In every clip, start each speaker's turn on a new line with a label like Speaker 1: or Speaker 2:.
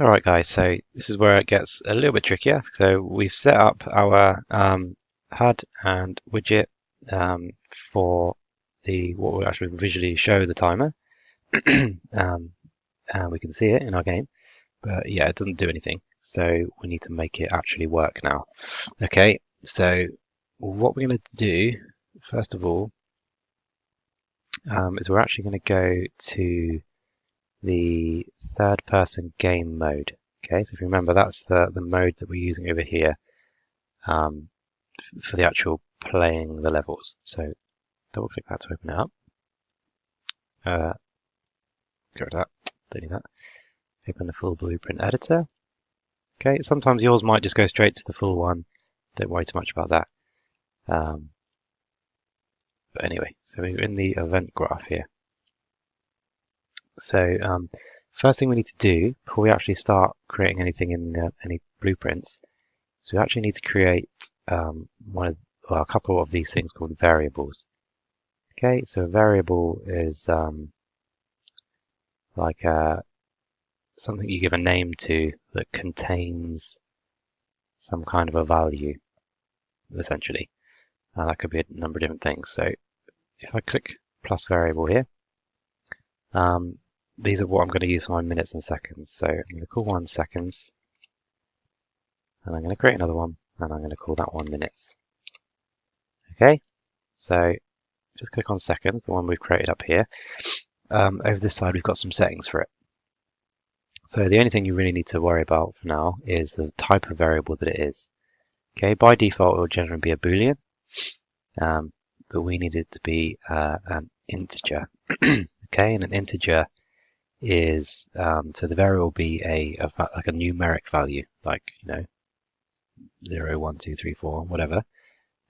Speaker 1: Alright guys, so this is where it gets a little bit trickier. So we've set up our HUD and widget for what will actually visually show the timer. um, and we can see it in our game, but yeah, it doesn't do anything. So we need to make it actually work now. Okay, so what we're going to do, first of all, is we're actually going to go to the third person game mode. Okay, so if you remember, that's the mode that we're using over here um, for the actual playing the levels. So double click that to open it up. Get rid of that, don't need that. Open the full blueprint editor. Okay, sometimes yours might just go straight to the full one. Don't worry too much about that. But anyway, so we're in the event graph here. So first thing we need to do before we actually start creating anything in any blueprints, so we actually need to create a couple of these things called variables. Okay, so a variable is like something you give a name to that contains some kind of a value, essentially. That could be a number of different things. So if I click plus variable here, these are what I'm going to use for my minutes and seconds. So I'm going to call one seconds, and I'm going to create another one, and I'm going to call that one minutes. Okay, so just click on seconds, the one we've created up here. Over this side, we've got some settings for it. So the only thing you really need to worry about for now is the type of variable that it is. Okay, by default, it will generally be a Boolean, but we need it to be an integer. Okay, and an integer is so the variable will be like a numeric value, like 0, 1, 2, 3, 4, whatever.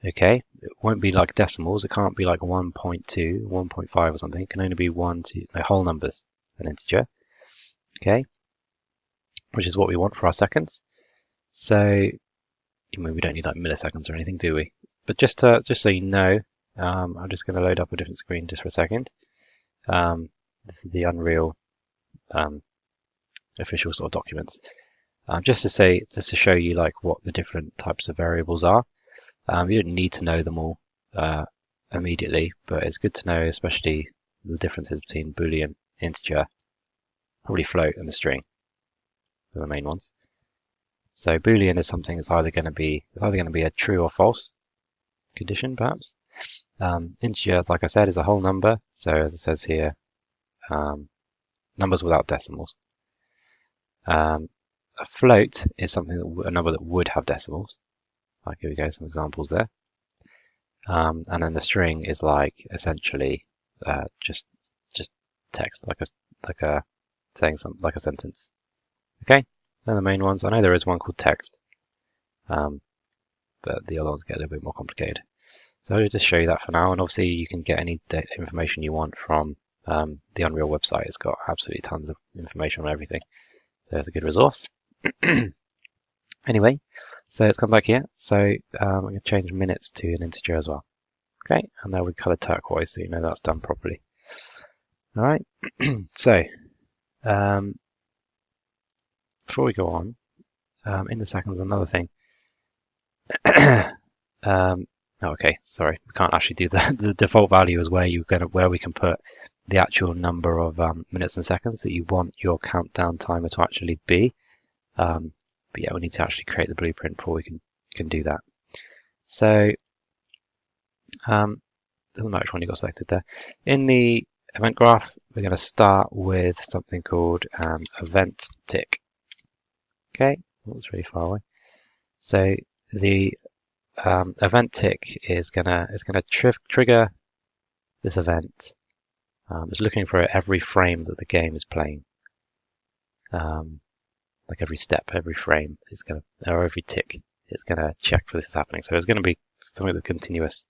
Speaker 1: Okay, it won't be like decimals. It can't be like 1.2, 1.5 or something. It can only be 1, 2, whole numbers, an integer. Okay, which is what we want for our seconds. So, I mean, we don't need like milliseconds or anything, do we? But just so you know, I'm just going to load up a different screen just for a second. This is the Unreal official sort of documents. Just to show you like what the different types of variables are. You don't need to know them all immediately, but it's good to know, especially the differences between Boolean, integer, probably float, and the string are the main ones. So Boolean is something that's either going to be a true or false condition, perhaps. Integer, like I said, is a whole number. So as it says here, numbers without decimals. A float is a number that would have decimals. Like here we go, some examples there. And then the string is like essentially just text, like a saying something like a sentence. Okay, they're the main ones. I know there is one called text, but the other ones get a little bit more complicated. So I'll just show you that for now, and obviously you can get any information you want from the Unreal website. It's got absolutely tons of information on everything. So it's a good resource. Anyway, so let's come back here. So I'm going to change minutes to an integer as well. Okay, and now we color turquoise, so you know that's done properly. All right, so before we go on, in the seconds, another thing. Okay, sorry, we can't actually do that. The default value is where we can put the actual number of minutes and seconds that you want your countdown timer to actually be. But yeah, we need to actually create the blueprint before we can do that. So doesn't matter which one you got selected there. In the event graph, we're going to start with something called event tick. Okay, that's really far away. So the event tick is gonna trigger this event. It's looking for every frame that the game is playing. Like every step, every frame, or every tick, it's gonna check for this is happening. So it's gonna be something that's continuous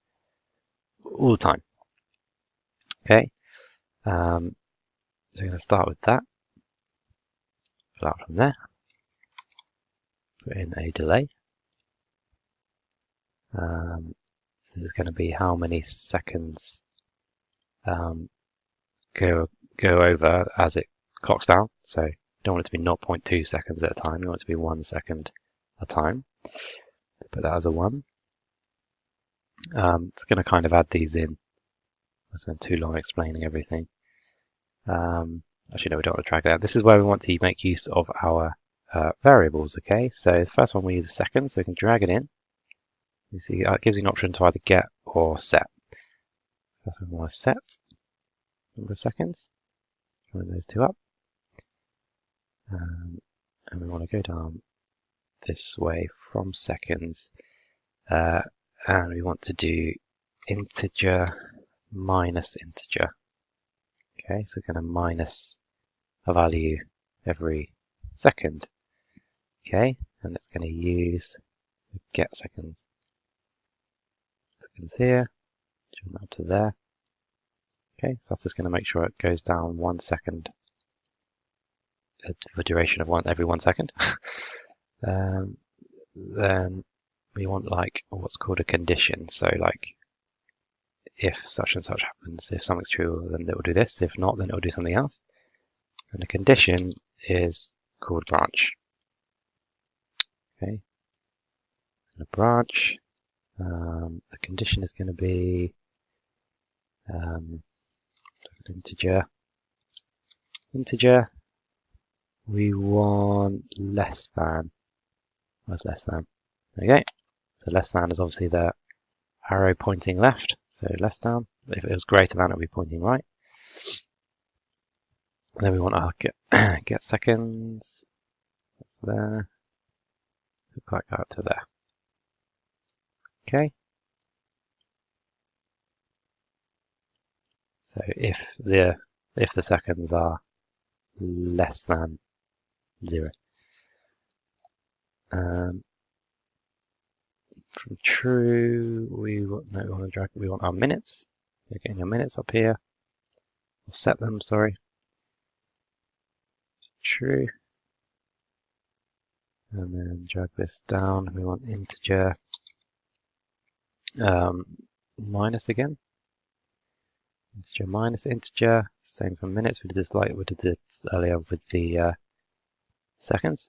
Speaker 1: all the time. Okay, so we're going to start with that. Pull out from there. Put in a delay. So this is going to be how many seconds go over as it clocks down. So don't want it to be 0.2 seconds at a time. You want it to be 1 second a time. Put that as a 1. It's going to kind of add these in. I spent too long explaining everything. Actually, no, we don't want to drag that. This is where we want to make use of our variables. Okay, so the first one we use a second, so we can drag it in. You see, it gives you an option to either get or set. First one we want to set number of seconds. Join those two up, and we want to go down this way from seconds, and we want to do integer minus integer. Okay, so we're going to minus a value every second. Okay, and it's going to use get seconds here, join that to there. Okay, so that's just going to make sure it goes down 1 second for duration of every 1 second. Then we want like what's called a condition. So like if such and such happens, if something's true, then it will do this. If not, then it will do something else. And a condition is called branch. Okay, and a branch. The condition is going to be integer. Integer. We want less than. What's less than? Okay. So less than is obviously the arrow pointing left. So less than. If it was greater than, it would be pointing right. And then we want our get seconds. That's there. Put back out to there. Okay. So if the seconds are less than 0. From true, we want our minutes. You're getting your minutes up here. We'll set them, sorry. True. And then drag this down. We want integer minus again. Integer minus integer. Same for minutes. We did this earlier with the seconds.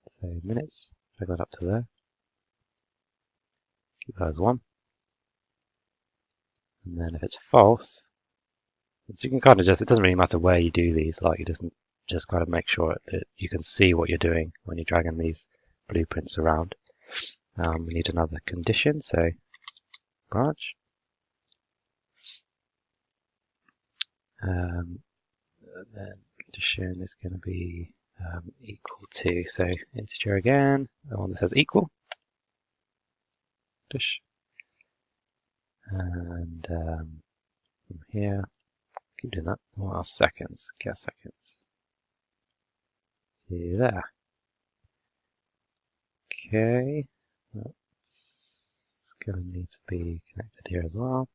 Speaker 1: So minutes. Drag that up to there. Keep that as 1. And then if it's false, you can kind of it doesn't really matter where you do these, like you just kind of make sure that you can see what you're doing when you're dragging these blueprints around. We need another condition, so branch. And then condition is going to be equal to, so integer again, the one that says equal. And from here, keep doing that. What are seconds? Get seconds. See there. Okay, that's going to need to be connected here as well.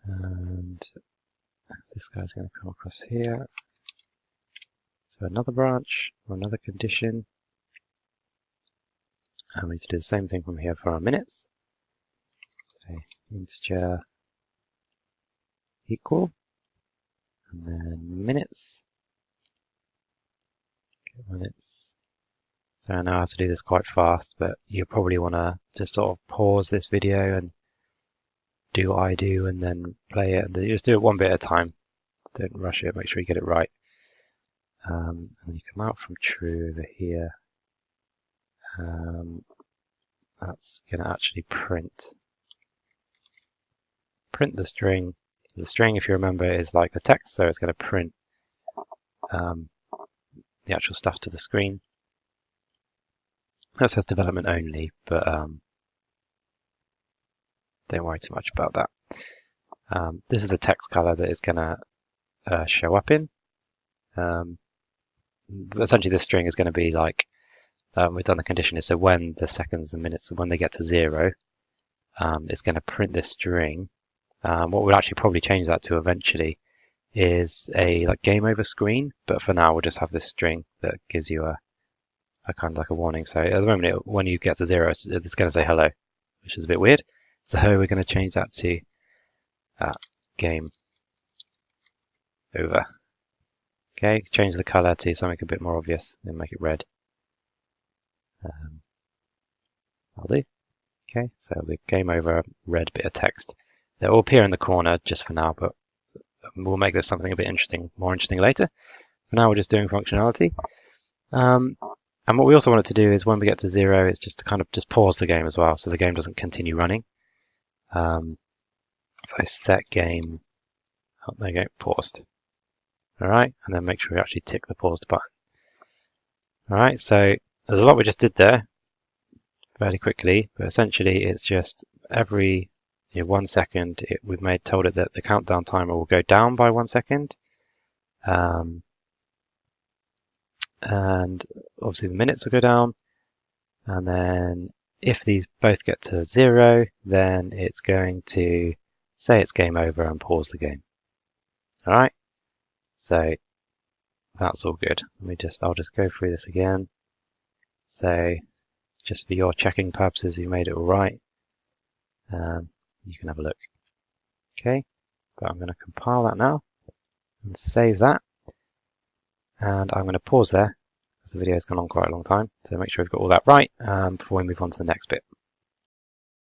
Speaker 1: And this guy's going to come across here. So another branch or another condition. And we need to do the same thing from here for our minutes. So integer equal, and then minutes. Okay, minutes. So I know how to do this quite fast, but you probably want to just sort of pause this video and do what I do and then play it. And just do it one bit at a time. Don't rush it, make sure you get it right. And you come out from true over here. That's going to actually print the string. The string, if you remember, is like the text, so it's going to print the actual stuff to the screen. That says development only, but don't worry too much about that. This is the text color that it's going to show up in. Essentially, this string is going to be like we've done the condition is so when the seconds and minutes, when they get to 0, it's going to print this string. What we'll actually probably change that to eventually is a like game over screen, but for now we'll just have this string that gives you a kind of like a warning. So at the moment, when you get to 0, it's going to say hello, which is a bit weird. So we're going to change that to game over. Okay, change the color to something a bit more obvious, then make it red. I'll do. Okay, so the game over red bit of text. It will appear in the corner just for now, but we'll make this something a bit more interesting later. For now, we're just doing functionality. And what we also want it to do is when we get to 0, it's just to kind of just pause the game as well, so the game doesn't continue running. So set game, oh, there you go, paused. All right, and then make sure we actually tick the paused button. All right, so there's a lot we just did there fairly quickly, but essentially it's just every 1 second we've told it that the countdown timer will go down by 1 second. And obviously the minutes will go down. And then if these both get to 0, then it's going to say it's game over and pause the game. All right, so that's all good. I'll just go through this again. So just for your checking purposes, you made it all right. You can have a look. Okay, but I'm going to compile that now and save that. And I'm going to pause there because the video has gone on quite a long time. So make sure we've got all that right before we move on to the next bit.